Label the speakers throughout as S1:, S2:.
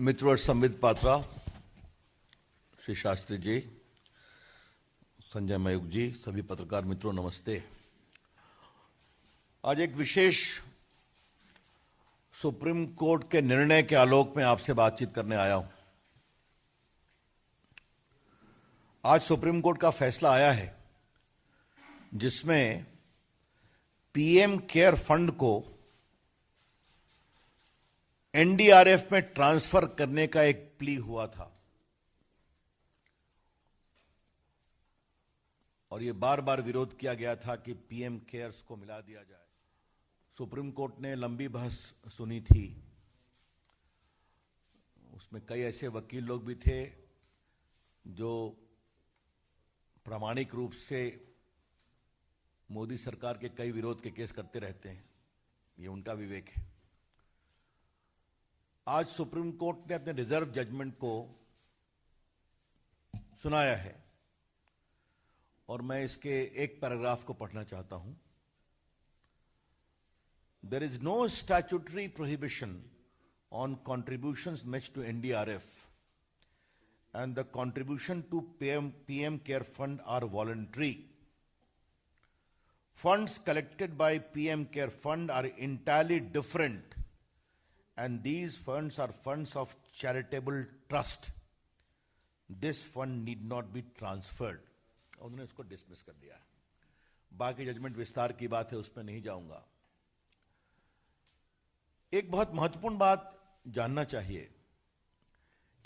S1: मित्र और संविद पात्रा, श्री शास्त्री जी, संजय मयूख जी, सभी पत्रकार मित्रों, नमस्ते। आज एक विशेष सुप्रीम कोर्ट के निर्णय के आलोक में आपसे बातचीत करने आया हूं। आज सुप्रीम कोर्ट का फैसला आया है जिसमें पीएम केयर फंड को एनडीआरएफ में ट्रांसफर करने का एक प्ली हुआ था और यह बार बार विरोध किया गया था कि पीएम केयर्स को मिला दिया जाए। सुप्रीम कोर्ट ने लंबी बहस सुनी थी। उसमें कई ऐसे वकील लोग भी थे जो प्रामाणिक रूप से मोदी सरकार के कई विरोध के केस करते रहते हैं, ये उनका विवेक है। आज सुप्रीम कोर्ट ने अपने रिजर्व जजमेंट को सुनाया है और मैं इसके एक पैराग्राफ को पढ़ना चाहता हूं। There is no statutory prohibition on contributions made to NDRF and the contribution to PM Care Fund are voluntary. Funds collected by PM Care Fund are entirely different and these funds are funds of charitable trust. This fund need not be transferred. उन्होंने इसको dismiss कर दिया है। बाकी judgement विस्तार की बात है, उसमें नहीं जाऊंगा। एक बहुत महत्वपूर्ण बात जानना चाहिए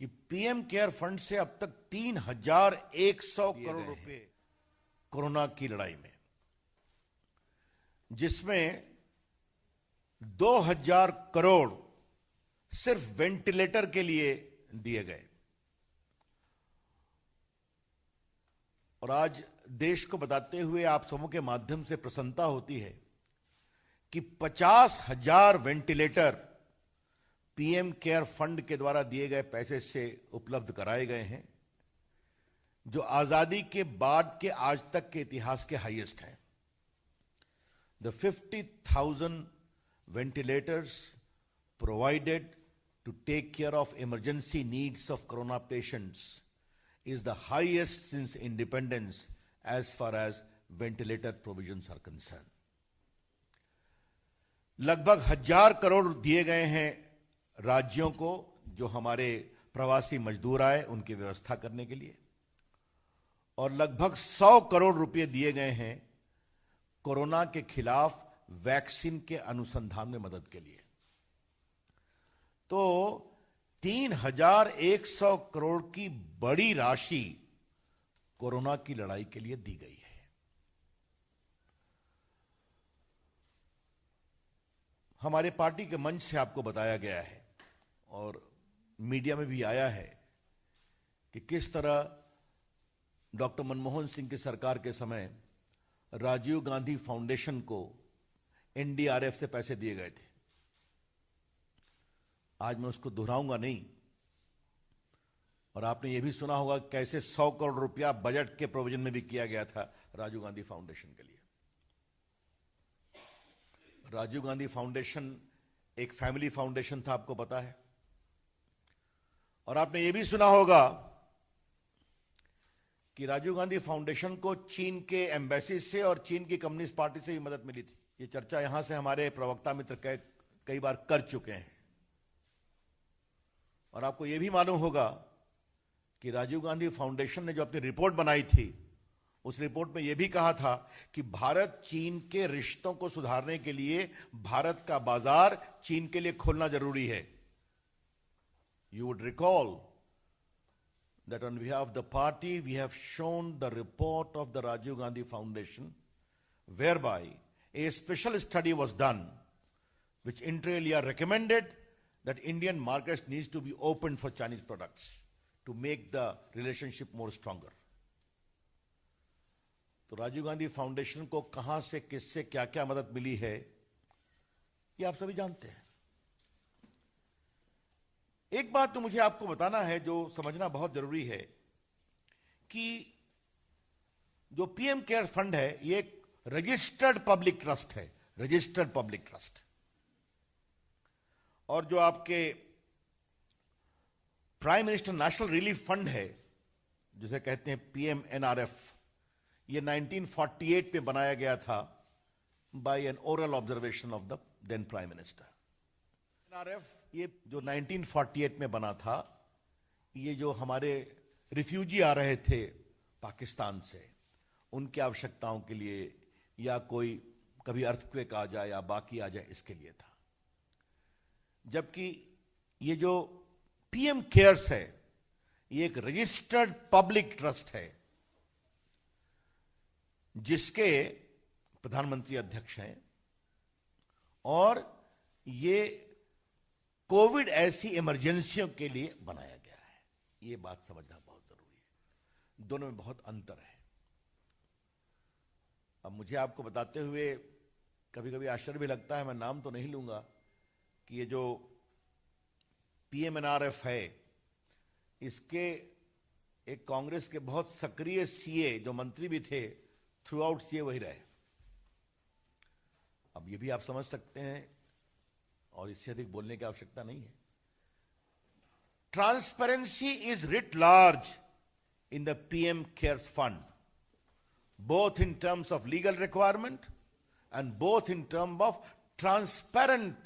S1: कि पीएम केयर फंड से अब तक 3,100 करोड़ रुपए कोरोना की लड़ाई में, जिसमें 2,000 करोड़ सिर्फ वेंटिलेटर के लिए दिए गए। और आज देश को बताते हुए आप सबों के माध्यम से प्रसन्नता होती है कि 50,000 वेंटिलेटर पीएम केयर फंड के द्वारा दिए गए पैसे से उपलब्ध कराए गए हैं, जो आजादी के बाद के आज तक के इतिहास के हाईएस्ट हैं। The 50,000 ventilators provided to take care of emergency needs of corona patients is the highest since independence as far as ventilator provisions are concerned. लगभग 1,000 करोड़ दिए गए हैं राज्यों को, जो हमारे प्रवासी मजदूर आए उनकी व्यवस्था करने के लिए, और लगभग 100 करोड़ रुपए दिए गए हैं कोरोना के खिलाफ वैक्सीन के अनुसंधान में मदद के लिए। तो 3,100 करोड़ की बड़ी राशि कोरोना की लड़ाई के लिए दी गई है। हमारे पार्टी के मंच से आपको बताया गया है और मीडिया में भी आया है कि किस तरह डॉक्टर मनमोहन सिंह की सरकार के समय राजीव गांधी फाउंडेशन को एनडीआरएफ से पैसे दिए गए थे। आज मैं उसको दोहराऊंगा नहीं। और आपने यह भी सुना होगा कैसे 100 करोड़ रुपया बजट के प्रोविजन में भी किया गया था राजीव गांधी फाउंडेशन के लिए। राजीव गांधी फाउंडेशन एक फैमिली फाउंडेशन था, आपको पता है। और आपने यह भी सुना होगा कि राजीव गांधी फाउंडेशन को चीन के एम्बेसी से और चीन की कम्युनिस्ट पार्टी से भी मदद मिली थी। ये चर्चा यहां से हमारे प्रवक्ता मित्र कई बार कर चुके हैं। और आपको यह भी मालूम होगा कि राजीव गांधी फाउंडेशन ने जो अपनी रिपोर्ट बनाई थी, उस रिपोर्ट में यह भी कहा था कि भारत चीन के रिश्तों को सुधारने के लिए भारत का बाजार चीन के लिए खोलना जरूरी है। You would recall that on behalf of the party we have shown the report of the Rajiv Gandhi Foundation, whereby a special study was done which inter alia recommended that Indian markets needs to be opened for Chinese products to make the relationship more stronger. तो Rajiv Gandhi foundation को कहां से किससे क्या क्या मदद मिली है, ये आप सभी जानते हैं। एक बात तो मुझे आपको बताना है, जो समझना बहुत जरूरी है, कि जो पीएम केयर फंड है ये एक रजिस्टर्ड पब्लिक ट्रस्ट है, रजिस्टर्ड पब्लिक ट्रस्ट। और जो आपके prime minister national relief fund है, जिसे कहते हैं PMNRF, ये 1948 में बनाया गया था by an oral observation of the then prime minister. NRF ये जो 1948 में बना था, ये जो हमारे रिफ्यूजी आ रहे थे पाकिस्तान से, उनकी आवश्यकताओं के लिए, या कोई कभी अर्थक्वेक आ जाए या बाकी आ जाए, इसके लिए था। जबकि ये जो PM केयर्स है, ये एक रजिस्टर्ड पब्लिक ट्रस्ट है, जिसके प्रधानमंत्री अध्यक्ष हैं, और ये कोविड ऐसी इमरजेंसियों के लिए बनाया गया है। ये बात समझना बहुत जरूरी है, दोनों में बहुत अंतर है। अब मुझे आपको बताते हुए कभी कभी आश्चर्य भी लगता है, मैं नाम तो नहीं लूंगा, कि ये जो PMNRF है, इसके एक कांग्रेस के बहुत सक्रिय CA जो मंत्री भी थे, थ्रू आउट CA वही रहे। अब ये भी आप समझ सकते हैं, और इससे अधिक बोलने की आवश्यकता नहीं है। Transparency is writ large in the PM cares fund, both in terms of legal requirement and both in terms of transparent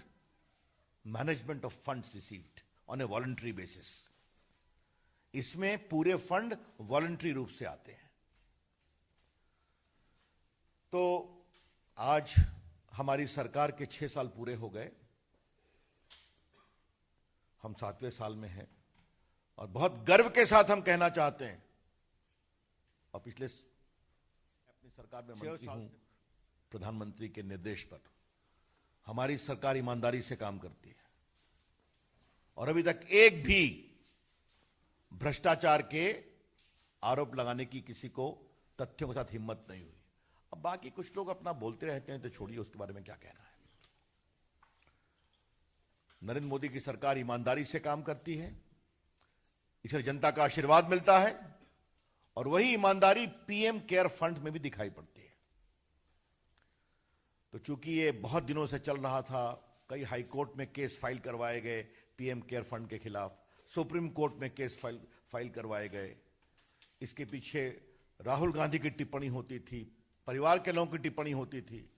S1: management of funds received on a voluntary basis. इसमें पूरे फंड वॉलंटरी रूप से आते हैं। तो आज हमारी सरकार के 6 साल पूरे हो गए, हम 7वें साल में हैं, और बहुत गर्व के साथ हम कहना चाहते हैं, और पिछले सरकार में मंत्री हूं, प्रधानमंत्री के निर्देश पर हमारी सरकार ईमानदारी से काम करती है, और अभी तक एक भी भ्रष्टाचार के आरोप लगाने की किसी को तथ्यों के साथ हिम्मत नहीं हुई। अब बाकी कुछ लोग अपना बोलते रहते हैं, तो छोड़िए, उसके बारे में क्या कहना है। नरेंद्र मोदी की सरकार ईमानदारी से काम करती है, इसे जनता का आशीर्वाद मिलता है, और वही ईमानदारी PM केयर फंड में भी दिखाई पड़ती है। तो चूंकि ये बहुत दिनों से चल रहा था, कई हाई कोर्ट में केस फाइल करवाए गए PM केयर फंड के खिलाफ, सुप्रीम कोर्ट में केस फाइल करवाए गए। इसके पीछे राहुल गांधी की टिप्पणी होती थी, परिवार के लोगों की टिप्पणी होती थी,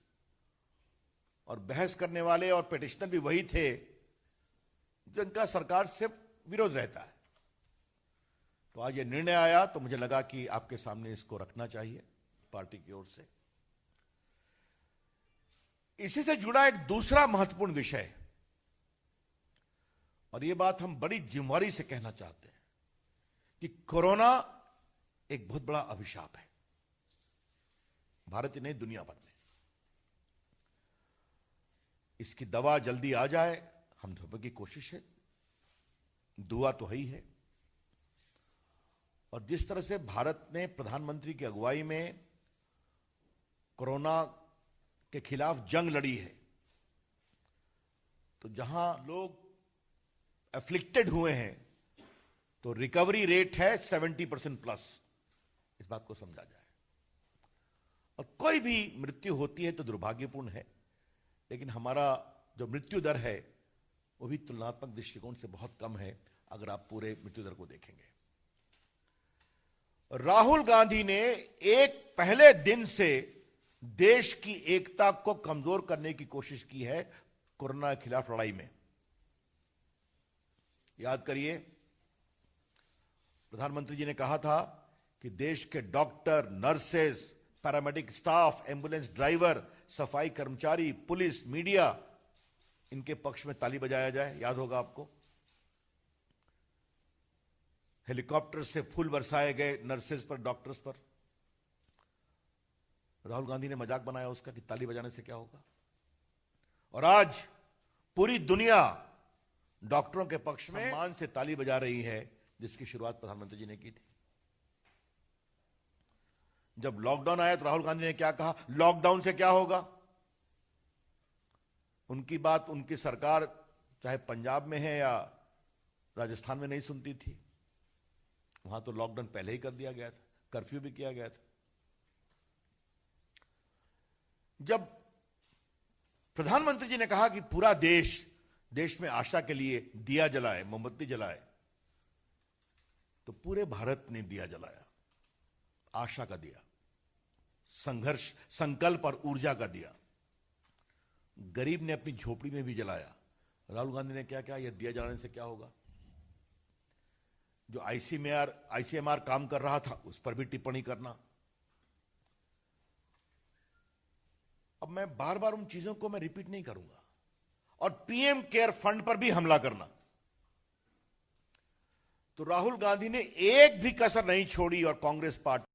S1: और बहस करने वाले और पिटिशनर भी वही थे जिनका सरकार से विरोध रहता है। तो आज ये निर्णय आया, तो मुझे लगा कि आपके सामने इसको रखना चाहिए पार्टी की ओर से। इसी से जुड़ा एक दूसरा महत्वपूर्ण विषय, और ये बात हम बड़ी जिम्मेदारी से कहना चाहते हैं, कि कोरोना एक बहुत बड़ा अभिशाप है, भारत ही नहीं दुनिया भर में। इसकी दवा जल्दी आ जाए, हम सबकी की कोशिश है, दुआ तो है ही है। और जिस तरह से भारत ने प्रधानमंत्री की अगुवाई में कोरोना के खिलाफ जंग लड़ी है, तो जहां लोग एफ्लिक्टेड हुए हैं, तो रिकवरी रेट है 70% प्लस। इस बात को समझा जाए। और कोई भी मृत्यु होती है तो दुर्भाग्यपूर्ण है, लेकिन हमारा जो मृत्यु दर है वो भी तुलनात्मक दृष्टिकोण से बहुत कम है, अगर आप पूरे मृत्यु दर को देखेंगे। राहुल गांधी ने एक पहले दिन से देश की एकता को कमजोर करने की कोशिश की है कोरोना के खिलाफ लड़ाई में। याद करिए, प्रधानमंत्री जी ने कहा था कि देश के doctor, nurses, paramedic staff, ambulance driver, सफाई कर्मचारी, पुलिस, मीडिया, इनके पक्ष में ताली बजाया जाए। याद होगा आपको, हेलीकॉप्टर से फूल बरसाए गए नर्सेज पर, डॉक्टर्स पर। राहुल गांधी ने मजाक बनाया उसका कि ताली बजाने से क्या होगा। और आज पूरी दुनिया डॉक्टरों के पक्ष में सम्मान से ताली बजा रही है, जिसकी शुरुआत प्रधानमंत्री जी ने की थी। जब लॉकडाउन आया तो राहुल गांधी ने क्या कहा, लॉकडाउन से क्या होगा। उनकी बात उनकी सरकार चाहे पंजाब में है या राजस्थान में नहीं सुनती थी। वहां तो लॉकडाउन पहले ही कर दिया गया था, कर्फ्यू भी किया गया था। जब प्रधानमंत्री जी ने कहा कि पूरा देश में आशा के लिए दिया जलाए, मोमबत्ती जलाए, तो पूरे भारत ने दिया जलाया, आशा का दिया, संघर्ष, संकल्प और ऊर्जा का दिया। गरीब ने अपनी झोपड़ी में भी जलाया। राहुल गांधी ने क्या क्या, यह दिया जलाने से क्या होगा? जो आईसीएमआर काम कर रहा था उस पर भी टिप्पणी करना। अब मैं बार बार उन चीजों को मैं रिपीट नहीं करूंगा। और पीएम केयर फंड पर भी हमला करना। तो राहुल गांधी ने एक भी कसर नहीं छोड़ी और कांग्रेस पार्टी